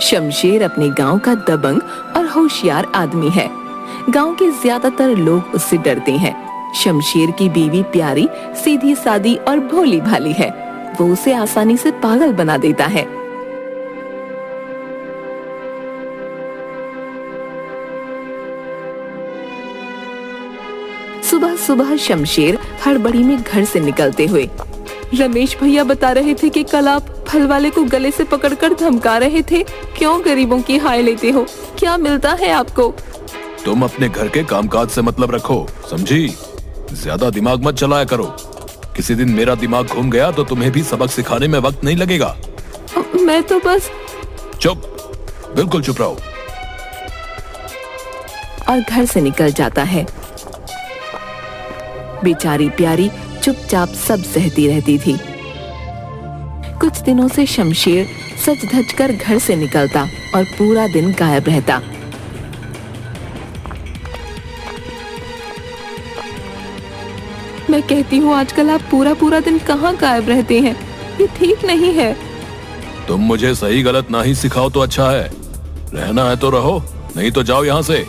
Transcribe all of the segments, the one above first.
शमशेर अपने गांव का दबंग और होशियार आदमी है। गांव के ज्यादातर लोग उससे डरते हैं। शमशेर की बीवी प्यारी सीधी सादी और भोली भाली है। वो उसे आसानी से पागल बना देता है। सुबह सुबह शमशेर हड़बड़ी में घर से निकलते हुए, रमेश भैया बता रहे थे कि कल आप फल वाले को गले से पकड़कर धमका रहे थे। क्यों गरीबों की हाय लेते हो? क्या मिलता है आपको? तुम अपने घर के कामकाज से मतलब रखो, समझी? ज्यादा दिमाग मत चलाया करो। किसी दिन मेरा दिमाग घूम गया तो तुम्हें भी सबक सिखाने में वक्त नहीं लगेगा। मैं तो बस। चुप, बिल्कुल चुप रहो। और घर से निकल जाता है। बेचारी प्यारी चुपचाप सब सहती रहती थी। कुछ दिनों से शमशेर सज धज कर घर से निकलता और पूरा दिन गायब रहता। मैं कहती हूँ आजकल आप पूरा पूरा दिन कहाँ गायब रहते हैं? ये ठीक नहीं है। तुम मुझे सही गलत ना ही सिखाओ तो अच्छा है। रहना है तो रहो, नहीं तो जाओ यहाँ से।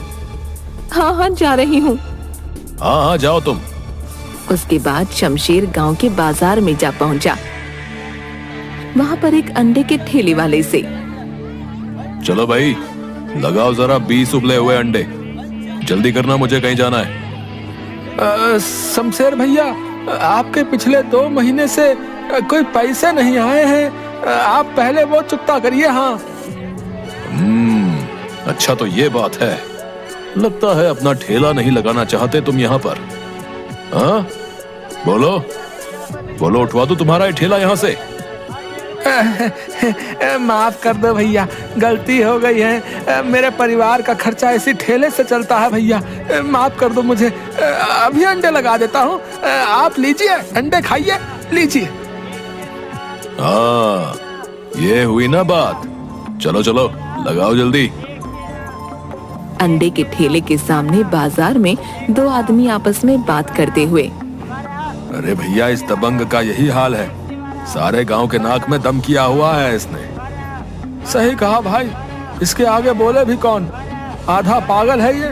हाँ हाँ जा रही हूँ। हाँ हाँ जाओ तुम। उसके बाद शमशेर गांव के बाजार में जा पहुंचा। वहाँ पर एक अंडे के ठेले वाले से, चलो भाई लगाओ जरा 20 उबले हुए अंडे। जल्दी करना, मुझे कहीं जाना है। शमशेर भैया, आपके पिछले 2 महीने से कोई पैसे नहीं आए हैं। आप पहले वो चुकता करिए। हाँ। अच्छा तो ये बात है। लगता है अपना ठेला नहीं लगाना चाहते तुम यहाँ पर। हाँ बोलो बोलो, उठवा दो तुम्हारा ये ठेला यहाँ से। माफ कर दो भैया, गलती हो गई है। मेरे परिवार का खर्चा इसी ठेले से चलता है भैया, माफ कर दो मुझे। अभी अंडे लगा देता हूँ, आप लीजिए अंडे खाइए, लीजिए। हाँ ये हुई ना बात। चलो चलो लगाओ जल्दी। अंडे के ठेले के सामने बाजार में 2 आदमी आपस में बात करते हुए, अरे भैया इस दबंग का यही हाल है। सारे गांव के नाक में दम किया हुआ है इसने। सही कहा भाई, इसके आगे बोले भी कौन, आधा पागल है ये।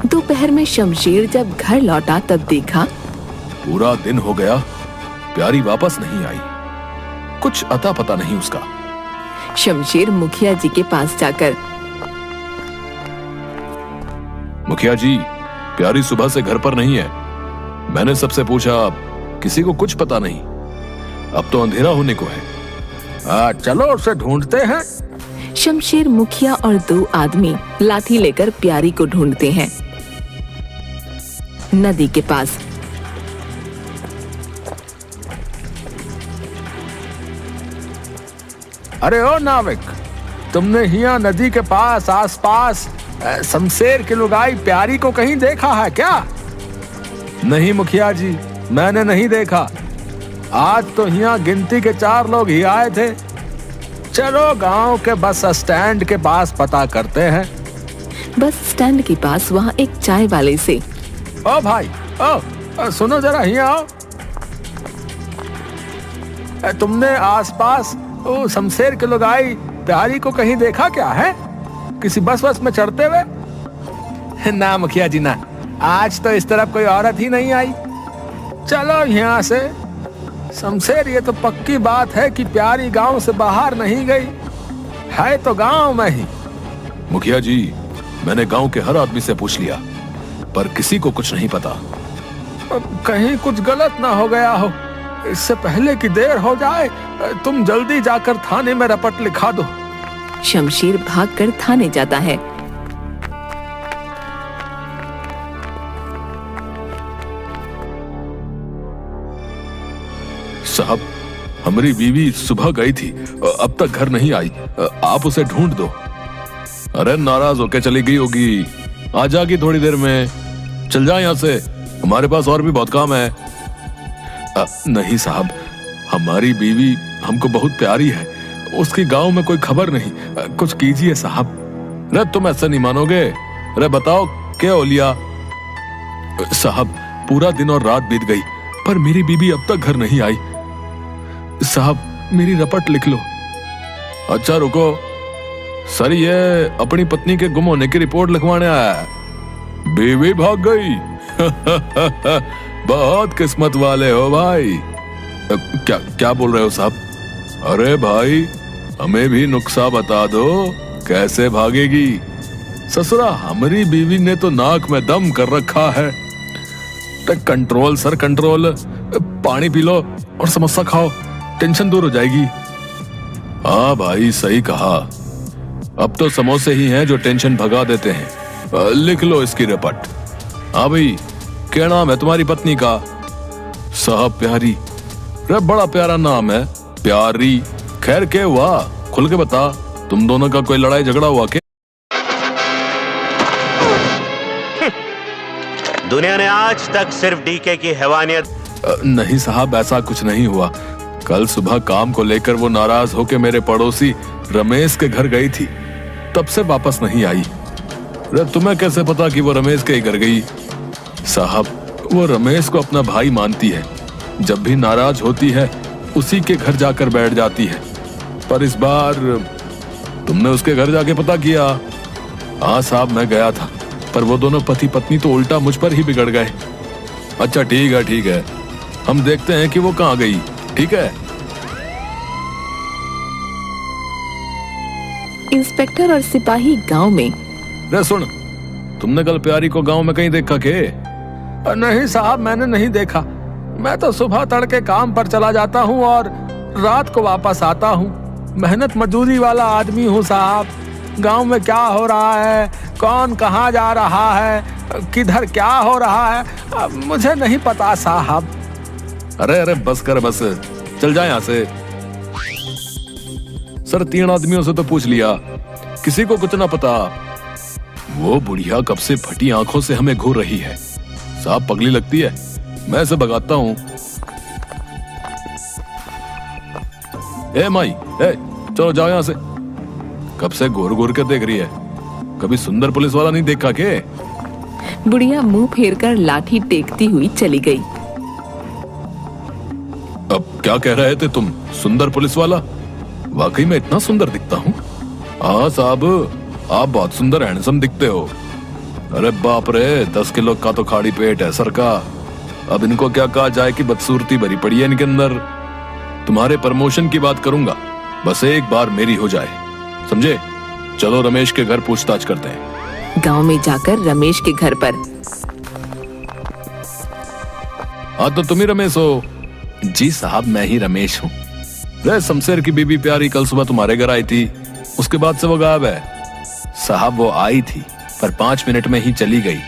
दोपहर में शमशेर जब घर लौटा तब देखा पूरा दिन हो गया, प्यारी वापस नहीं आई। कुछ अता पता नहीं उसका। शमशेर मुखिया जी के पास जाकर, मुखिया जी, प्यारी सुबह से घर पर नहीं है। मैंने सबसे पूछा, किसी को कुछ पता नहीं। अब तो अंधेरा होने को है। चलो उसे ढूंढते हैं। शमशेर मुखिया और 2 आदमी लाठी लेकर प्यारी को ढूंढते हैं। नदी के पास अरे ओ नाविक, तुमने हिया नदी के पास आसपास शमशेर की लुगाई प्यारी को कहीं देखा है क्या? नहीं मुखिया जी, मैंने नहीं देखा। आज तो यहाँ गिनती के 4 लोग ही आए थे। चलो गांव के बस स्टैंड के पास पता करते हैं। बस स्टैंड के पास वहाँ एक चाय वाले से, ओ भाई, सुनो जरा, यहाँ आओ। तुमने आसपास शमशेर के लुगाई प्यारी को कहीं देखा क्या है? किसी बस में चढ़ते हुए? ना मुखिया जी ना, आज तो इस तरफ कोई औरत ही नहीं आई। चलो यहाँ से। शमशेर, ये तो पक्की बात है कि प्यारी गांव से बाहर नहीं गई है, तो गांव में ही। मुखिया जी, मैंने गांव के हर आदमी से पूछ लिया, पर किसी को कुछ नहीं पता। कहीं कुछ गलत ना हो गया हो। इससे पहले कि देर हो जाए, तुम जल्दी जाकर थाने में रपट लिखा दो। शमशेर भागकर थाने जाता है। साहब, हमारी बीवी सुबह गई थी, अब तक घर नहीं आई। आप उसे ढूंढ दो। अरे नाराज होके चली गई होगी, आ जाएगी थोड़ी देर में। चल जाए यहाँ से, हमारे पास और भी बहुत काम है। नहीं साहब, हमारी बीवी हमको बहुत प्यारी है। उसकी गांव में कोई खबर नहीं। कुछ कीजिए साहब। रे तुम ऐसा नहीं मानोगे। रे बताओ क्या हो लिया? साहब, पूरा दिन और रात बीत गई, पर मेरी बीवी अब तक घर नहीं आई। साहब, मेरी रपट लिख लो। अच्छा रुको, सर ये अपनी पत्नी के गुम होने की रिपोर्ट लिखवाने आया है। बीवी भाग गई। बहुत किस्मत वाले हो भाई। क्या क्या बोल रहे हो साहब? अरे भाई हमें भी नुक्सा बता दो, कैसे भागेगी? ससुरा हमारी बीवी ने तो नाक में दम कर रखा है। कंट्रोल सर कंट्रोल, पानी पी लो और समोसा खाओ, टेंशन दूर हो जाएगी। हाँ भाई सही कहा, अब तो समोसे ही हैं जो टेंशन भगा देते हैं। लिख लो इसकी रिपोर्ट। हाँ भाई, क्या नाम है तुम्हारी पत्नी का? साहब प्यारी। अरे बड़ा प्यारा नाम है, प्यारी। खैर क्या हुआ, खुल के बता, तुम दोनों का कोई लड़ाई झगड़ा हुआ क्या? दुनिया ने आज तक सिर्फ डीके की हैवानियत। नहीं साहब, ऐसा कुछ नहीं हुआ। कल सुबह काम को लेकर वो नाराज होकर मेरे पड़ोसी रमेश के घर गई थी, तब से वापस नहीं आई। तुम्हें कैसे पता कि वो रमेश के घर गई? साहब वो रमेश को अपना भाई मानती है, जब भी नाराज होती है उसी के घर जाकर बैठ जाती है। पर इस बार तुमने उसके घर जाके पता किया? हाँ साहब मैं गया था, पर वो दोनों पति पत्नी तो उल्टा मुझ पर ही बिगड़ गए। अच्छा ठीक है, हम देखते हैं कि वो कहाँ गई, ठीक है? इंस्पेक्टर और सिपाही गांव में। रे सुन, तुमने कल प्यारी को गांव में कहीं देखा के? नहीं साहब, मैंने नहीं देखा। मैं तो सुबह तड़के काम पर चला जाता हूँ और रात को वापस आता हूँ। मेहनत मजदूरी वाला आदमी हूँ साहब। गांव में क्या हो रहा है, कौन कहाँ जा रहा है, किधर क्या हो रहा है, मुझे नहीं पता साहब। अरे बस कर, बस चल जा यहाँ से। सर 3 आदमियों से तो पूछ लिया, किसी को कुछ ना पता। वो बुढ़िया कब से फटी आंखों से हमें घूर रही है। साहब पगली लगती है, मैं इसे भगाता हूँ। ए माई, चलो जाओ यहाँ से। कब से घूर घूर के देख रही है, कभी सुंदर पुलिस वाला नहीं देखा के? बुढ़िया मुंह फेरकर लाठी टेकती हुई चली गई। अब क्या कह रहे थे तुम, सुंदर पुलिस वाला? वाकई में इतना सुंदर दिखता हूँ? हाँ साहब, आप बहुत सुंदर हैंडसम दिखते हो। अरे बाप रे, 10 किलो का तो खाड़ी पेट है सर का। अब इनको क्या कहा जाए कि बदसूरती भरी पड़ी है इनके अंदर। तुम्हारे प्रमोशन की बात करूंगा, बस एक बार मेरी हो जाए, समझे? चलो रमेश के घर पूछताछ करते हैं। गांव में जाकर रमेश के घर पर। हाँ तो तुम ही रमेश हो? जी साहब मैं ही रमेश हूँ। रे शमशेर की बीबी प्यारी कल सुबह तुम्हारे घर आई थी, उसके बाद से वो गायब है। साहब वो आई थी पर 5 मिनट में ही चली गई।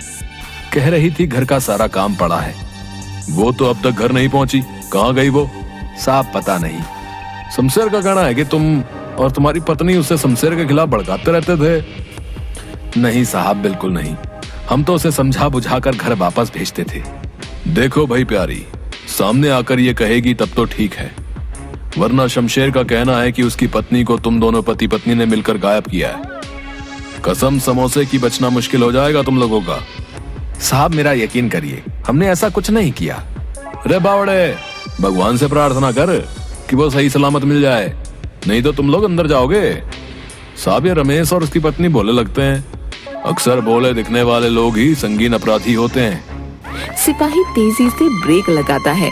कह रही थी घर का सारा काम पड़ा है। वो तो अब तक घर नहीं पहुंची, कहाँ गई वो? साहब पता नहीं। शमशेर का कहना है कि तुम और तुम्हारी पत्नी उसे शमशेर के खिलाफ भड़काते रहते थे। नहीं साहब बिल्कुल नहीं, हम तो उसे समझा बुझाकर घर वापस भेजते थे। देखो भाई प्यारी, सामने आकर ये कहेगी तब तो ठीक है, वरना शमशेर का कहना है कि उसकी पत्नी को तुम दोनों पति पत्नी ने मिलकर गायब किया है। कसम समोसे की बचना मुश्किल हो जाएगा तुम लोगों का। साहब मेरा यकीन करिए, हमने ऐसा कुछ नहीं किया। रे बावड़े, भगवान से प्रार्थना कर कि वो सही सलामत मिल जाए, नहीं तो तुम लोग अंदर जाओगे। साहब ये रमेश और उसकी पत्नी भोले लगते हैं। अक्सर भोले दिखने वाले लोग ही संगीन अपराधी होते हैं। सिपाही तेजी से ब्रेक लगाता है।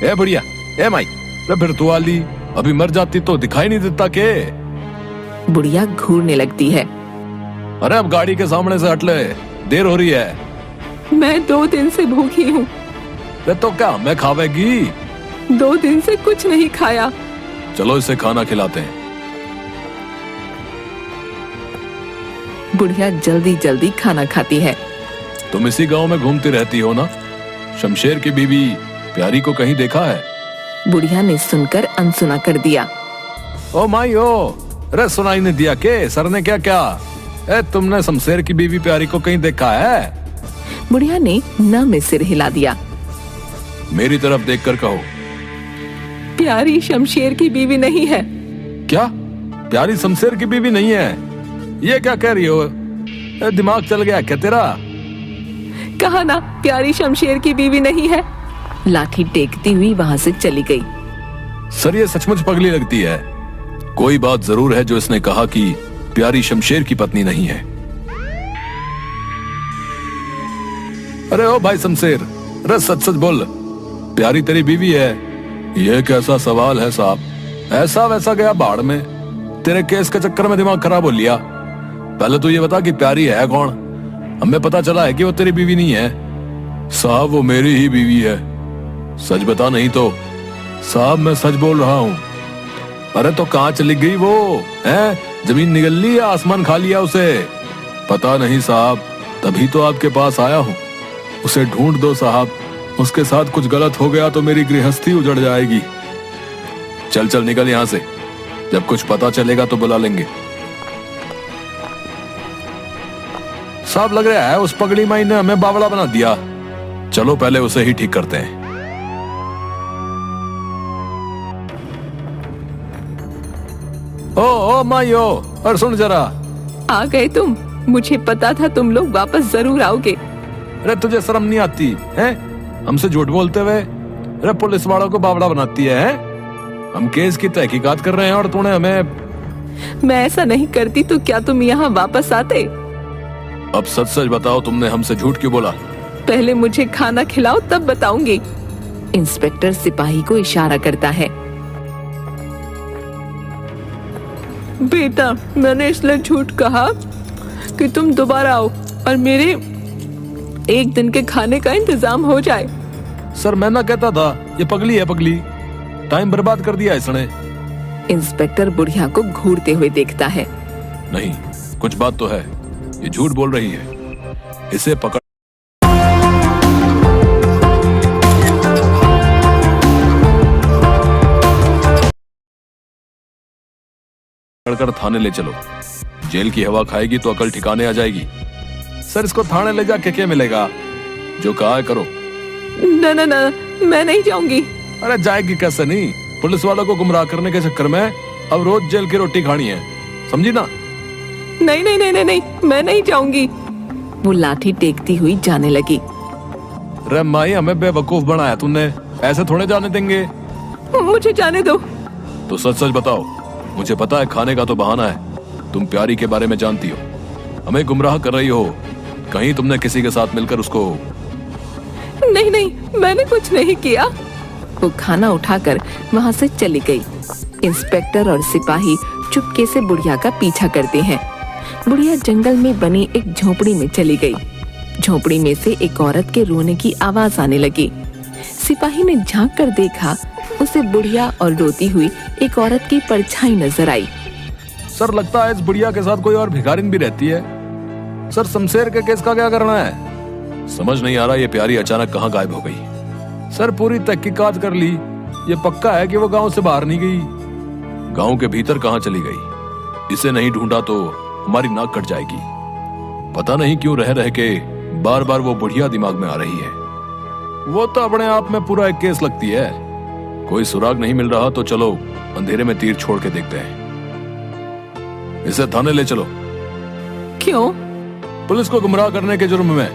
ए बढ़िया, ए माई, फिर तू वाली अभी मर जाती तो दिखाई नहीं देता के? बुढ़िया घूरने लगती है। अरे अब गाड़ी के सामने से हट ले, देर हो रही है। मैं 2 दिन से भूखी हूँ। तो क्या मैं खावेगी? 2 दिन से कुछ नहीं खाया। चलो इसे खाना खिलाते हैं। बुढ़िया जल्दी जल्दी खाना खाती है। तुम इसी गांव में घूमती रहती हो ना? शमशेर की बीवी प्यारी को कहीं देखा है? बुढ़िया ने सुनकर अनसुना कर दिया। ओ माई ओ, अरे सुनाई नहीं दिया के? सर ने क्या क्या? तुमने शमशेर की बीवी प्यारी को कहीं देखा है? बुढ़िया ने न में सिर हिला दिया। मेरी तरफ देखकर कहो। प्यारी शमशेर की बीवी नहीं है। क्या? प्यारी शमशेर की बीवी नहीं है? ये क्या कह रही हो? दिमाग चल गया क्या तेरा? कहा ना प्यारी शमशेर की बीवी नहीं है। लाठी टेकती हुई वहां से चली गई। सर ये सचमुच पगली लगती है। कोई बात जरूर है जो इसने कहा कि प्यारी शमशेर की पत्नी नहीं है। अरे ओ भाई शमशेर, अरे सच सच बोल, प्यारी तेरी बीवी है? यह कैसा सवाल है साहब? ऐसा वैसा गया बाढ़ में, तेरे केस के चक्कर में दिमाग खराब हो लिया। पहले तो ये बता कि प्यारी है कौन? हमें पता चला है कि वो तेरी बीवी नहीं है। साहब वो मेरी ही बीवी है, सच बता, नहीं तो। साहब मैं सच बोल रहा हूँ। अरे तो कहाँ चली गई वो है? जमीन निगल ली या आसमान खा लिया उसे? पता नहीं साहब, तभी तो आपके पास आया हूँ। उसे ढूंढ दो साहब, उसके साथ कुछ गलत हो गया तो मेरी गृहस्थी उजड़ जाएगी। चल चल निकल यहाँ से, जब कुछ पता चलेगा तो बुला लेंगे। साहब लग रहा है उस पगड़ी माई ने हमें बावड़ा बना दिया। चलो पहले उसे ही ठीक करते हैं। ओ माई ओ, और सुन जरा। आ गए तुम? मुझे पता था तुम लोग वापस जरूर आओगे। अरे तुझे शर्म नहीं आती है? हमसे झूठ बोलते हुए अरे पुलिस वालों को बावड़ा बनाती है? हम केस की तहकीकात कर रहे हैं और तूने हमें। मैं ऐसा नहीं करती तो क्या तुम यहाँ वापस आते? अब सच सच बताओ, तुमने हमसे झूठ क्यों बोला? पहले मुझे खाना खिलाओ तब बताऊंगी। इंस्पेक्टर सिपाही को इशारा करता है। बेटा, मैंने इसलिए झूठ कहा कि तुम दोबारा आओ और मेरे एक दिन के खाने का इंतजाम हो जाए। सर मैं ना कहता था, ये पगली है पगली, टाइम बर्बाद कर दिया इसने। इंस्पेक्टर बुढ़िया को घूरते हुए देखता है। नहीं, कुछ बात तो है, ये झूठ बोल रही है। इसे पकड़ कर थाने ले चलो। जेल की हवा खाएगी तो अकल ठिकाने आ जाएगी। सर इसको थाने ले जाके क्या मिलेगा? जो कहा है करो। ना ना ना, मैं नहीं जाऊंगी। अरे जाएगी कैसे नहीं? पुलिस वालों को गुमराह करने के चक्कर में अब रोज जेल की रोटी खानी है, समझी ना? नहीं नहीं नहीं नहीं नहीं, मैं नहीं जाऊंगी। वो लाठी टेकती हुई जाने लगी। रे माई, हमें बेवकूफ बनाया तूने, ऐसे थोड़े जाने देंगे। मुझे जाने दो। तो सच सच बताओ। मुझे पता है खाने का तो बहाना है, तुम प्यारी के बारे में जानती हो, हमें गुमराह कर रही हो। कहीं तुमने किसी के साथ मिलकर उसको। नहीं नहीं, मैंने कुछ नहीं किया। वो खाना उठाकर वहाँ से चली गई। इंस्पेक्टर और सिपाही चुपके से बुढ़िया का पीछा करते हैं। बुढ़िया जंगल में बनी एक झोपड़ी में चली गई। झोपड़ी में से एक औरत के रोने की आवाज आने लगी। सिपाही ने झांक कर देखा, उसे बुढ़िया और रोती हुई एक औरत की परछाई नजर आई। सर लगता है इस बुढ़िया के साथ कोई और भिखारिन भी रहती है। सर शमशेर के केस का क्या करना है? समझ नहीं आ रहा ये प्यारी अचानक कहाँ गायब हो गई। सर पूरी तहकीकात कर ली, ये पक्का है कि वो गांव से बाहर नहीं गई। गांव के भीतर कहाँ चली गई? इसे नहीं ढूंढा तो हमारी नाक कट जाएगी। पता नहीं क्यों रह रह के बार बार वो बुढ़िया दिमाग में आ रही है। वो तो अपने आप में पूरा एक केस लगती है। कोई सुराग नहीं मिल रहा तो चलो अंधेरे में तीर छोड़ के देखते हैं। इसे थाने ले चलो। क्यों? पुलिस को गुमराह करने के जुर्म में।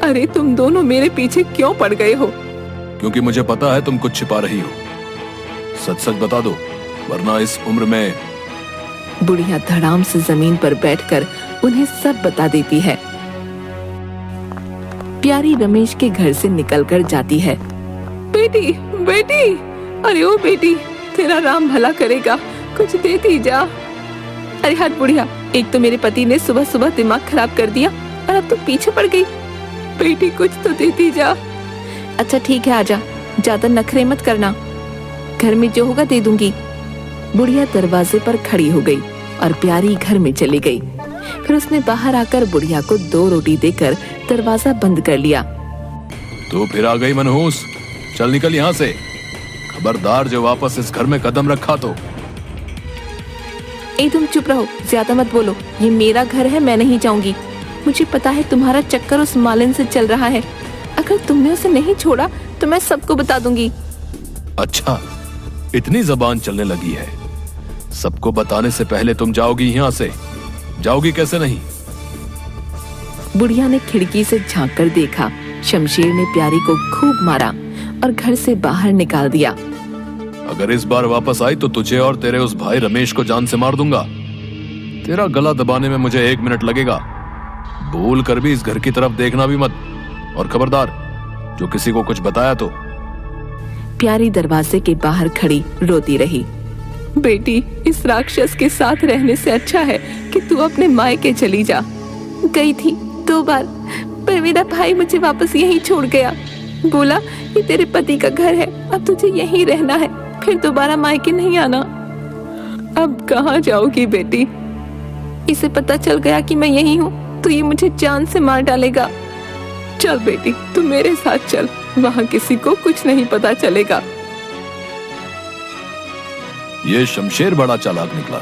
अरे तुम दोनों मेरे पीछे क्यों पड़ गए हो? क्योंकि मुझे पता है तुम कुछ छिपा रही हो। सच सच बता दो, वरना इस उम्र में। बुढ़िया धड़ाम से जमीन पर बैठकर उन्हें सब बता देती है। प्यारी रमेश के घर से निकलकर जाती है। बेटी बेटी, अरे ओ बेटी, तेरा राम भला करेगा, कुछ देती जा। अरे हट बुढ़िया, एक तो मेरे पति ने सुबह सुबह दिमाग खराब कर दिया और अब तो पीछे पड़ गई। बेटी कुछ तो देती जा। अच्छा ठीक है, आजा, ज्यादा नखरे मत करना, घर में जो होगा दे दूंगी। बुढ़िया दरवाजे पर खड़ी हो गई और प्यारी घर में चली गई। फिर उसने बाहर आकर बुढ़िया को 2 रोटी देकर दरवाजा बंद कर लिया। तो फिर आ गई मनहूस, चल निकल यहाँ से। खबरदार जो वापस इस घर में कदम रखा तो। ए तुम चुप रहो, ज्यादा मत बोलो, ये मेरा घर है, मैं नहीं जाऊंगी। मुझे पता है तुम्हारा चक्कर उस मालिन से चल रहा है। अगर तुमने उसे नहीं छोड़ा तो मैं सबको बता दूंगी। अच्छा, इतनी जबान चलने लगी है। सबको बताने से पहले तुम जाओगी यहाँ से। जाओगी कैसे नहीं? बुढ़िया ने खिड़की से झांक कर देखा, शमशेर ने प्यारी को खूब मारा और घर से बाहर निकाल दिया। अगर इस बार वापस आई तो तुझे और तेरे उस भाई रमेश को जान से मार दूंगा। तेरा गला दबाने में मुझे 1 मिनट लगेगा। भूल कर भी इस घर की तरफ देखना भी मत। और खबरदार, जो किसी को कुछ बताया तो। प्यारी दरवाजे के बाहर खड़ी रोती रही। बेटी, इस राक्षस के साथ रहने से अच्छा है कि तू अपने मायके चली जा। गई थी 2 बार, पर मेरा भाई मुझे वापस यहीं छोड़ गया। बोला ये तेरे पति का घर है, अब तुझे यहीं रहना है, फिर दोबारा मायके नहीं आना। अब कहाँ जाओगी बेटी? इसे पता चल गया कि मैं यहीं हूँ तो ये मुझे जान से मार डालेगा। चल बेटी, तू मेरे साथ चल, वहाँ किसी को कुछ नहीं पता चलेगा। ये शमशेर बड़ा चालाक निकला।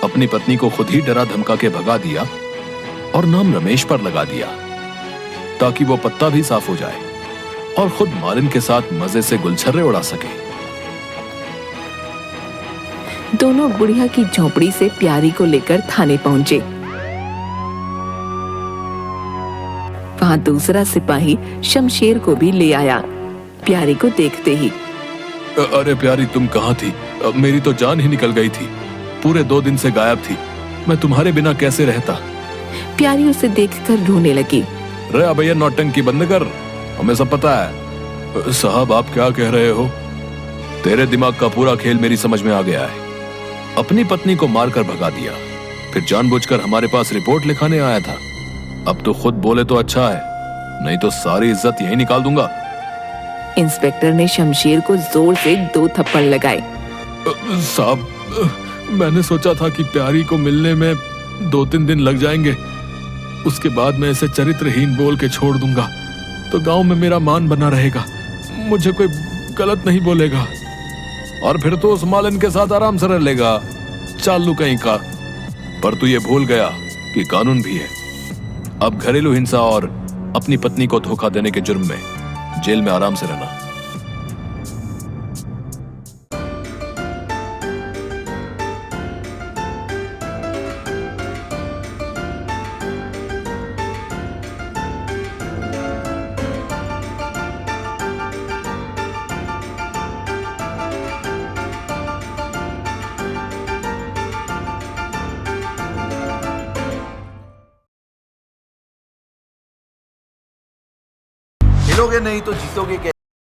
अपनी पत्नी को खुद ही डरा धमका के भगा दिया और नाम रमेश पर लगा दिया ताकि वो पत्ता भी साफ हो जाए और खुद मालिन के साथ मजे से गुलछर्रे उड़ा सके। दोनों बुढ़िया की झोपड़ी से प्यारी को लेकर थाने पहुंचे। वहां दूसरा सिपाही शमशेर को भी ले आया। प्यारी को देखते ही, अरे प्यारी, तुम कहाँ थी? मेरी तो जान ही निकल गई थी। पूरे 2 दिन से गायब थी। मैं तुम्हारे बिना कैसे रहता? प्यारी उसे देखकर रोने लगी। रे भैया, नौटंकी बंद कर, हमें सब पता है। साहब, आप क्या कह रहे हो? तेरे दिमाग का पूरा खेल मेरी समझ में आ गया है। अपनी पत्नी को मारकर भगा दिया, फिर जानबूझकर हमारे पास रिपोर्ट लिखाने आया था। अब तो खुद बोले तो अच्छा है, नहीं तो सारी इज्जत यही निकाल दूंगा। इंस्पेक्टर ने शमशेर को जोर से 2 थप्पड़ लगाए। साहब, मैंने सोचा था कि प्यारी को मिलने में 2-3 दिन लग जाएंगे, उसके बाद मैं इसे चरित्रहीन बोल के छोड़ दूंगा तो गांव में मेरा मान बना रहेगा, मुझे कोई गलत नहीं बोलेगा और फिर तो उस मालिन के साथ आराम से रह लेगा, चालू कहीं का। पर तू ये भूल गया कि कानून भी है। अब घरेलू हिंसा और अपनी पत्नी को धोखा देने के जुर्म में जेल में आराम से रहना। खेलोगे नहीं तो जीतोगे कैसे?